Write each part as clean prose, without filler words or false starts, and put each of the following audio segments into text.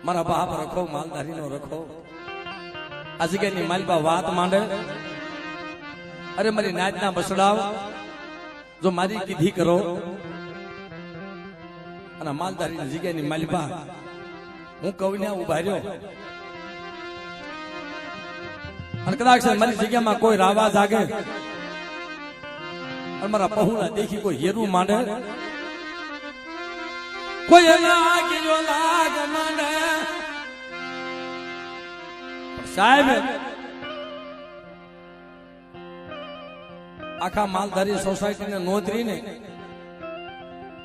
मारा बाप रखो मालधारी नो रखो आज के मालबा बात मांडे अरे मारी नाच ना बसड़ाव जो मारी कीधी करो અને માલધારી ની જગ્યાની માલબા હું કવિને ઉભા રહ્યો અને કદાચ મારી જગ્યામાં કોઈ રાવા જાગે અને મારા પहुना દેખી કોઈ હેરું માંડે કોઈ લાગ્યો લાગ માંડે સાહેબ આખા માલધારી સોસાયટી ને નોંધરી ને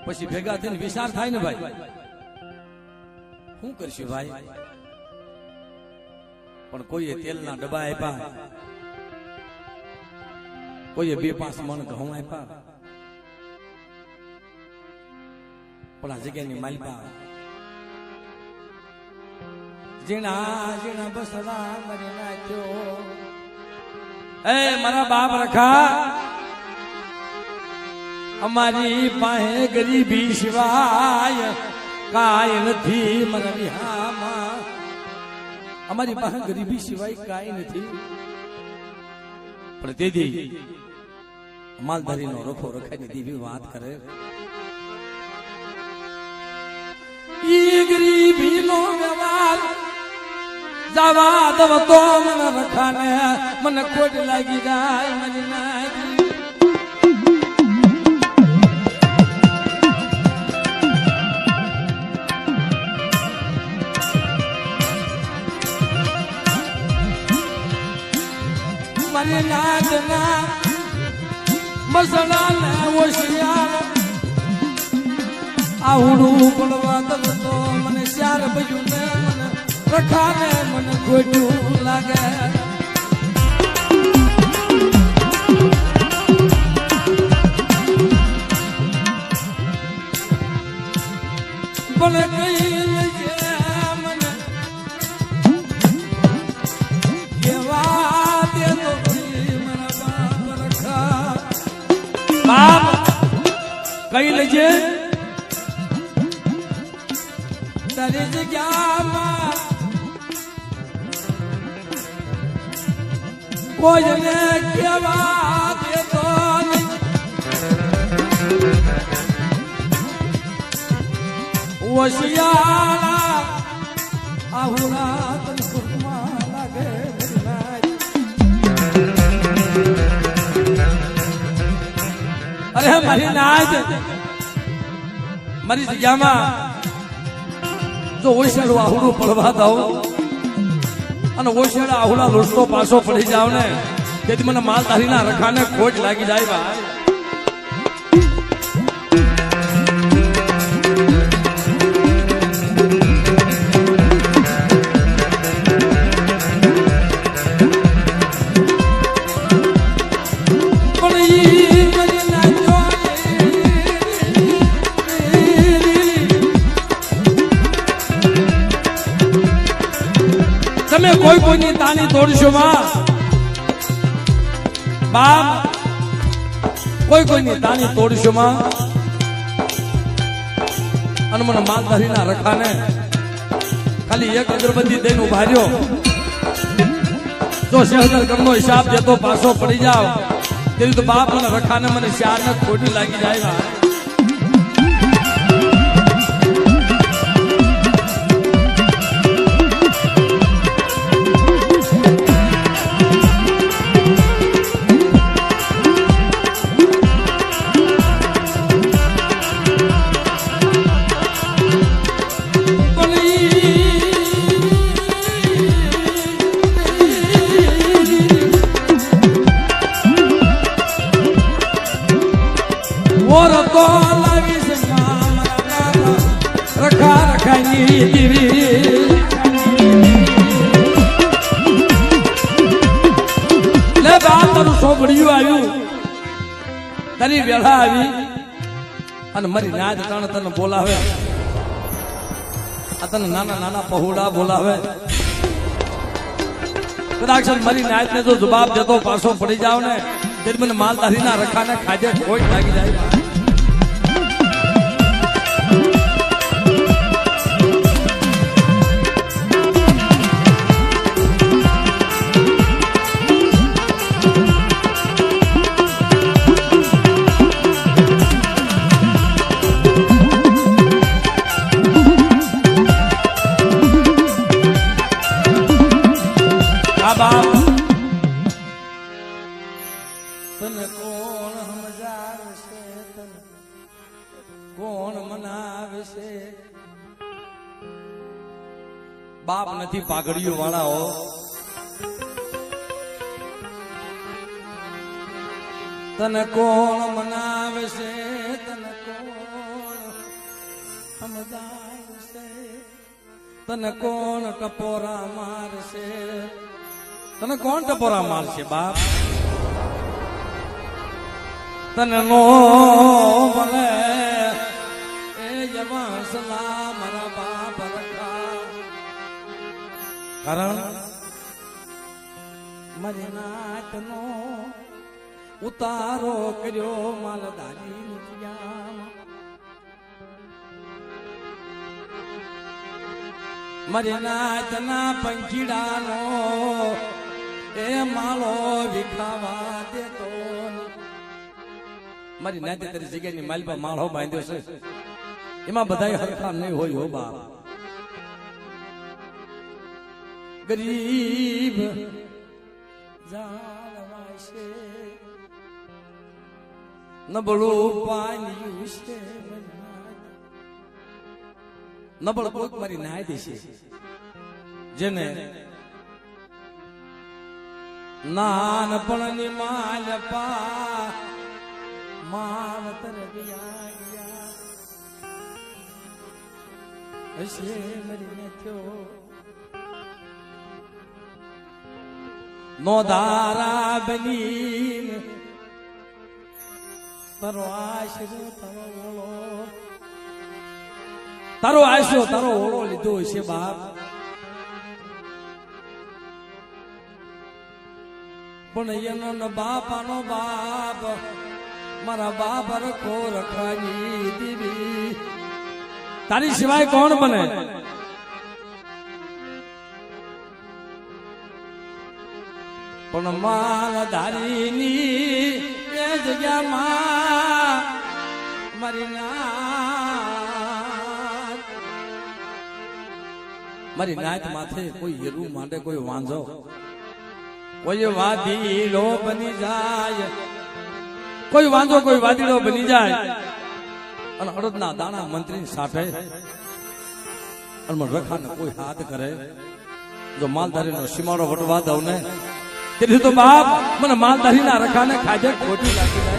પછી ભેગા થઈને વિચાર થાય ને ભાઈ શું કરશું ભાઈ પણ કોઈએ તેલના ડબ્બા આપ્યા કોઈએ 2-5 મણ ઘઉં આપ્યા પણ આ જગ્યાની માલિકા જીણા જીણા બસડા મરી નાખ્યો એ મારા બાપ રખા અમારી પાસે ગરીબી સિવાય કાય નથી મારા વિહામાં અમારી પાસે ગરીબી સિવાય કાય નથી પણ તેથી માલધારીનો રખો રખાઈને દીવી વાત કરે ઈ ગરીબીનો વ્યવહાર જવા દવ તો મને રખાને મને ખોટ લાગી જાય મને નાખી મારી નાદના મસલા ને ઓશિયાર આવડું પડવા તો મને ચાર બજુ ને મને રખાને મને ખોટું લાગે ભલે કઈ લેજે મને કેવા બાપ કઈ લેજે તારી જગ્યામાં કોઈને કેવા દેતો નહીં ઓશિયાળા આહુરા તન સુખમાં લાગે અરે મારી નાચ મારી જગ્યામાં જો ઓશિયાળું આહુડું પડવા દઉં અને ઓશિયાળા આહુડા લોટો પાછો પડી જાવ ને તેથી મને માલધારીના રખાને ખોટ લાગી જાય ભાઈ તમે કોઈ કોઈની તાની તોડશો માં બાપ કોઈ કોઈની તાની તોડશો માં અને મને માલધારીના રખાને ખાલી એક અગરબત્તી દઈને ઉભા રહ્યો જો શહેર કરનો હિસાબ દેતો પાછો પડી જાવ તેવી તો બાપ મને રખાને મને ચાર ને ખોટી લાગી જાય તારી વેળા આવી અને મારી નાચ તણ તને બોલાવે આ તને નાના નાના પહોળા બોલાવે કદાચ મારી નાચ ને જો જવાબ દેતો પાછો પડી જાવ ને તેથી મને માલધારીના રખાને ખાજે ખોટ લાગી જાય બાપ નથી પાઘડીઓ વાળાઓ. તને કોણ મનાવે છે, તને કોણ સમજાય છે, તને કોણ ટપોરા મારશે, તને કોણ ટપોરા મારશે બાપ? તને નો મળે એ જવાસલા મારા બાપ રખા. કારણ મારી નાતનો ઉતારો કર્યો માલધારી નીતિયામાં. મારી નાતના પંખીડાનો એ માળો વિખાવા દેતો. મારી નાતે તારી જગ્યાની માલ પર માળો બાંધ્યો છે, એમાં બધા હરખા નહીં હોય હો બાપ. ગરીબ જાળવાશે, નબળું પાન્યું છે, નબળ કોઈક મારી નાય દેશે. જેને નાનપણની માલ પા માવતર ગયા હશે મરીને થયો. નો ધારા બની તારો આશરો તારો ઓળો, તારો આશરો તારો ઓળો લીધો હશે બાપ. પણ એનો બાપાનો બાપ મારા બાપ રખો રખાની દીવી. તારી સિવાય કોણ બને? પણ માલધારીની એ જગ્યામાં મારી નાત, મારી નાત માથે કોઈ હીરું માંડે, કોઈ વાંધો, કોઈ વાદીલો બની જાય, કોઈ વાંધો કોઈ વાદીડો બની જાય અને અડદના દાણા મંત્રી સાઠે અને રખાને કોઈ હાથ કરે. જો માલધારીનો સીમાડો વટવા દઉં ને તેથી તો બાપ મને માલધારીના રખાને ખાજે ખોટી લાગી જાય.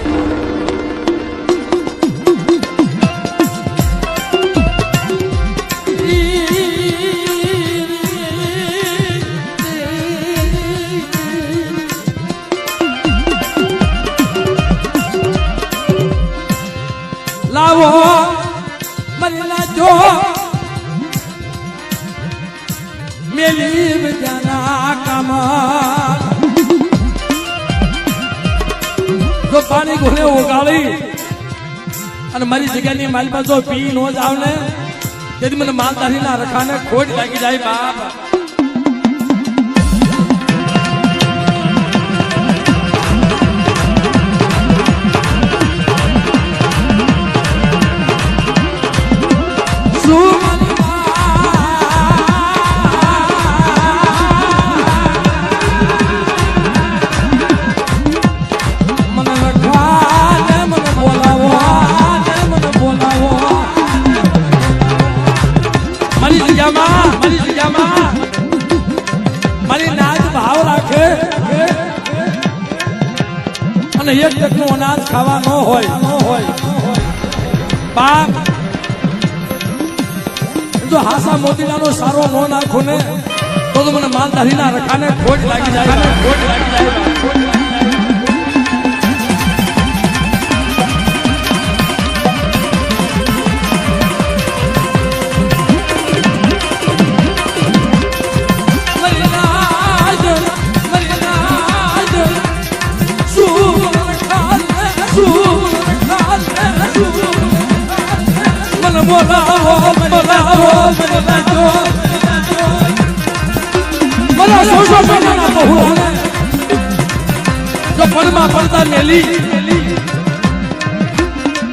લાવો મરી ના જો મેલી બજાના કામ. જો પાણી ઘોડે ઓગાળી અને મારી જગ્યાની માલમાં જો પી નો જાવ ને તેથી મને માલધારીના રખાને ખોટ લાગી જાય બાપ. મારી નાત ભાવ રાખે અને એક ટકનું અનાજ ખાવા ન હોય બાપ. જો હાસા મોતીલાનો સારો ન નાખો ને તો મને માલધારીના રખાને ખોટ લાગી જાય, ખોટ લાગી જાય. બોલાવો બોલાવો મારા સોસો સોનાના બહુને જો પણમાં પડતા મેલી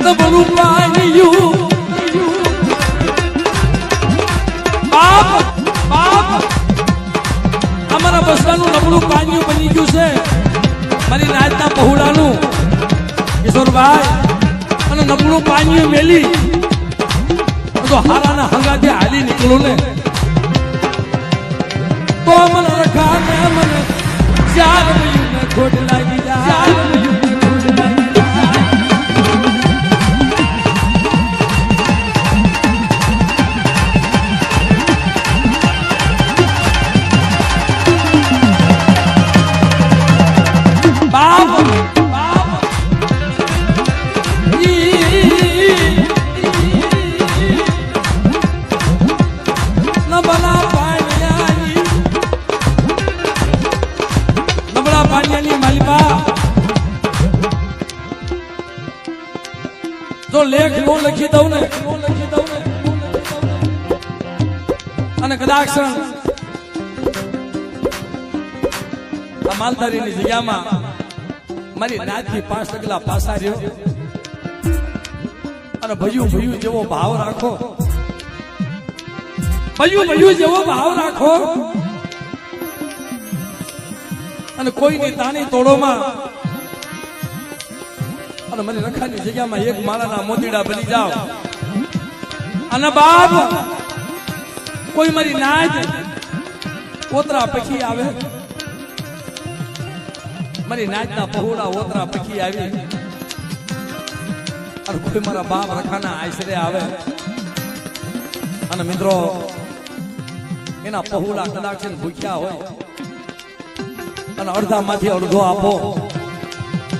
તો બોલું પાણીયું બાપ બાપ. અમારા બસડાનું નબળું પાણીયું બની ગયું છે મારી નાતના બહુડાનું કિશોરભાઈ. અને નબળું પાણીયું મેલી તો હારાના હંગાથી હાલી નીકળું ને ખોટ લાગી જાય જો લેખ નો લખી દઉં ને અને કદાચ માલધારીની જગ્યામાં મારી નાતથી 5 ટકલા પાસા રહ્યો અને ભયું ભયું જેવો ભાવ રાખો ભયું ભયું જેવો ભાવ રાખો અને કોઈની તાણી તોડોમાં અને મને રખાની જગ્યામાં એક માળાના મોતીડા બની જાવ અને બાપ કોઈ મારી નાચ ઓતરા પખી આવે મારી નાચના પહોળા ઓતરા પખી આવી અને કોઈ મારા બાપ રખાના આશરે આવે અને મિત્રો એના પહોળા કદાચ ભૂખ્યા હોય અને અડધામાંથી અડધો આપો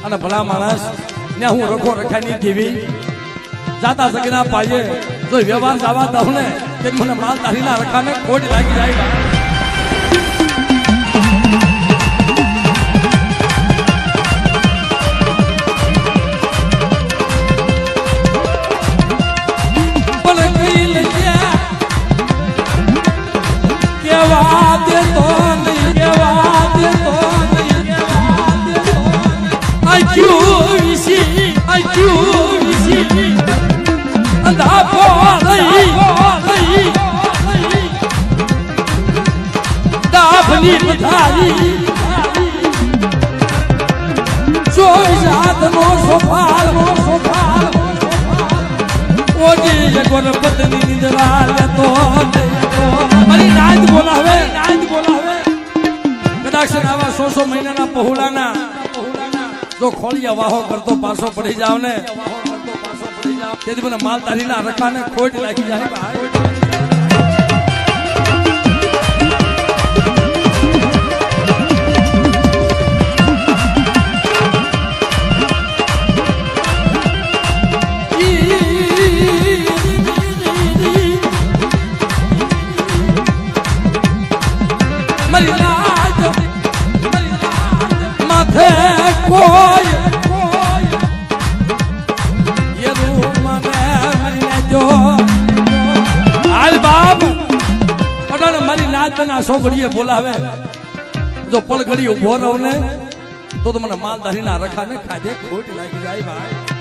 અને ભલા માણસ ને હું રખો રખાની દેવી જાતા સગના પાયે જો વ્યવહાર જવા દઉં ને તે મને માલધારીના રખાને ખોટ લાગી જાય સો મહિનાના પહોળાના જો ખોલિયા વાહો કરતો પાછો પડી જાવ ને તેથી મને માલધારીના રખાને ખોટ લાગી જાય છોકરીએ બોલાવે જો પલઘડી ઉભો રહું ને તો મને માલધારીના રખાને ખાધે ખોટ લાગી જાય ભાઈ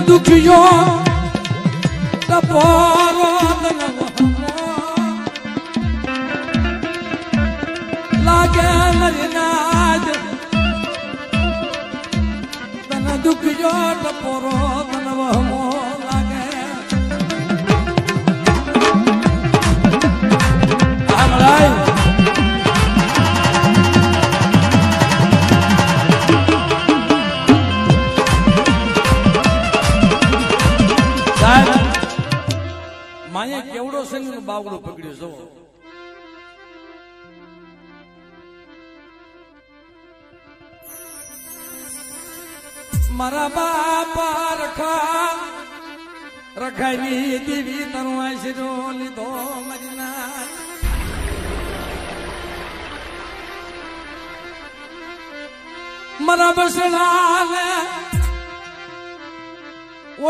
દુખિયો ટપોરો લાગે મરીનાજ તને દુખિયો ટપોરો તને વહમો લાગે આમળાય માયા કેવડો સંગનું બાવડું પકડ્યું છો મારા બાપા રખા રખાઈની દેવી તરું આશીરો લીધો મારી નાથ મારા બસડાને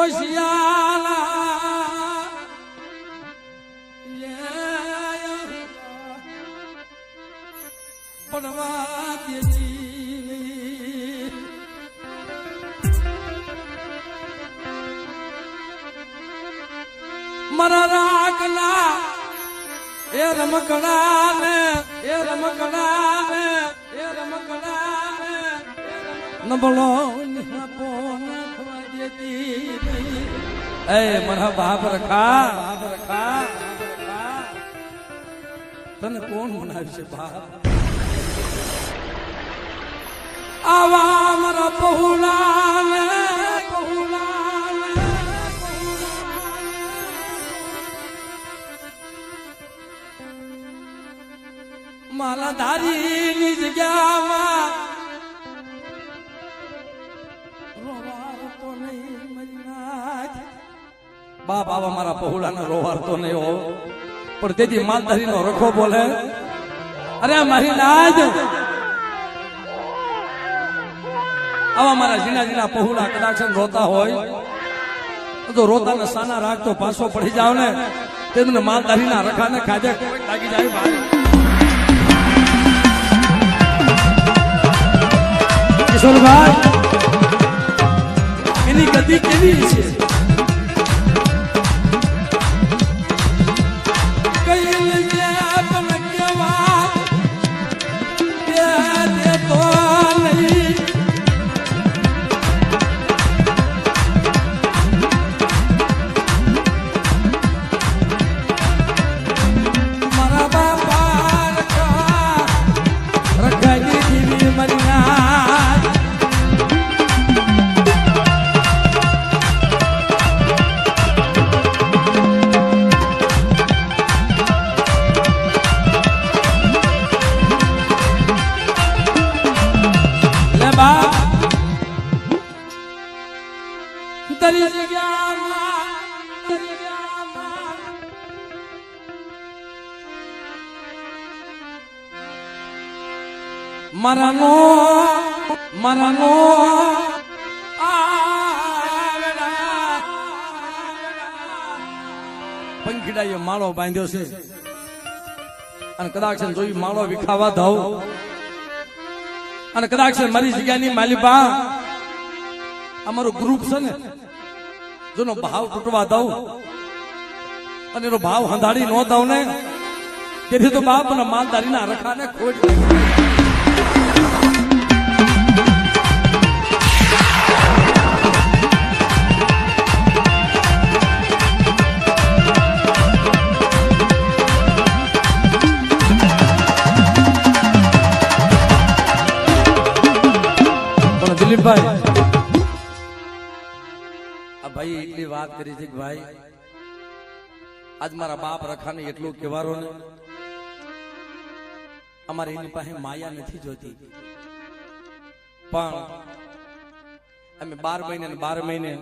ઓશિયાલા પડવા દેજી મારા રાખના એ રમકડા ને નબળો એ મારા બાપ રખા તને કોણ મનાવ્યું છે બાપ આવા મારા પહુલાને માલા ધારીની જગ્યામાં રોવાતો નહીં મારી નાથ બાપ આવા મારા પહુલાને રોવાતો નહીં હો પણ તેથી માલધારીનો રખો બોલે અરે મારી નાથ આવા મારા ઝીણા પહુલા કદાચ રોતા હોય તો રોતાને સાના રાખતો પાછો પડી જાવ ને તેમને માલધારીના રખાને ખાધે લાગી જાય ભાઈ કિશોરભાઈ એની ગતિ કેવી છે મરનો પંખીડાએ માળો બાંધ્યો છે અને કદાચ જોઈ માળો વિખાવા દઉં અને કદાચ મારી જગ્યાની માલિબા અમારું ગ્રુપ છે ને જેનો ભાવ તૂટવા દઉં અને એનો ભાવ હંધાડી ન દઉં ને તેથી તો બાપ અને માલધારીના રખાને ખોટ દિલીપભાઈ આ ભાઈ એટલી વાત કરી છે કે ભાઈ આજ મારા બાપ રખાને એટલું કહેવારો ને અમારે એની પાસે માયા નથી જોતી પણ અમે 12 મહિને ને 12 મહિને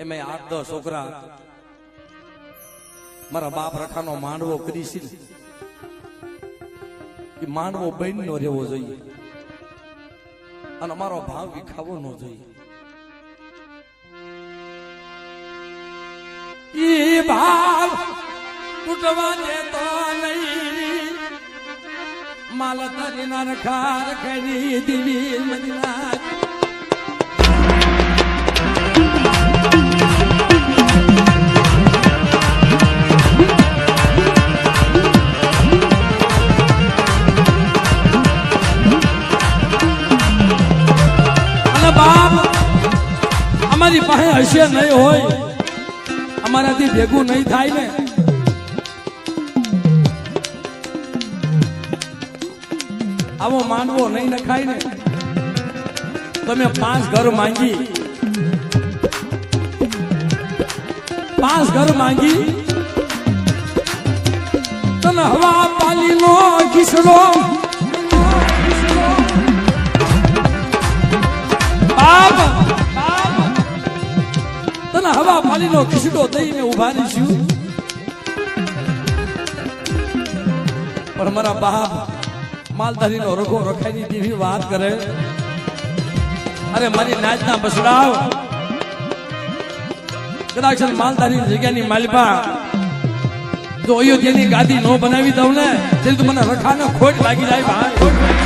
એમાં 8-10 છોકરા મારા બાપ રખાનો માંડવો કરીશી એ માંડવો બહેન નો રહેવો જોઈએ અને અમારો ભાવ વિખાવો ન જોઈએ ઈ ભાવ તૂટવા દેતો નહીં માલધારીના રખા રખાઈની દેવી મદિના અમારી પાસે હશે નહીં હોય અમારાથી ભેગું નહીં થાય ને આવો માંડવો નહીં નખાય ને તમે 5 ઘર માંગી 5 ઘર માંગી તને હવા પાલીનો ઘીસરો બાપ તને હવા પાણીનો ખીસડો દઈને ઉભા રહીશું પણ મારા બાપ માલધારીનો રખો રખાઈની જેવી વાત કરે અરે મારી નાચના બસડાવ કદાચ માલધારી જગ્યાની માલિપા જો અયોધ્યાની ગાદી નો બનાવી દઉં ને તો મને રખાને ખોટ લાગી જાય ભાઈ